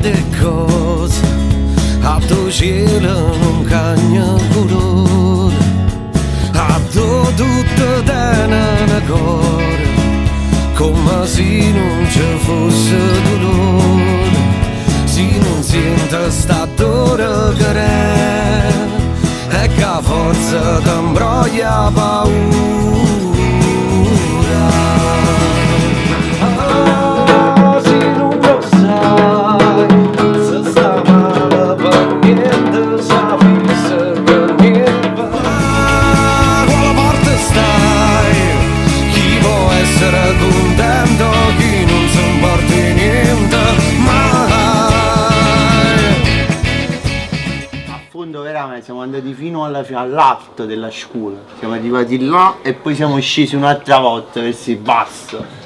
de cose a tu cielo non cagna colore, a tu tutto da cuore, come se non ci fosse dolore, se non sente sta dore che è, e che a forza ti imbroglia paura. Veramente siamo andati fino all'alto della scuola, siamo arrivati là e poi siamo scesi un'altra volta verso il basso.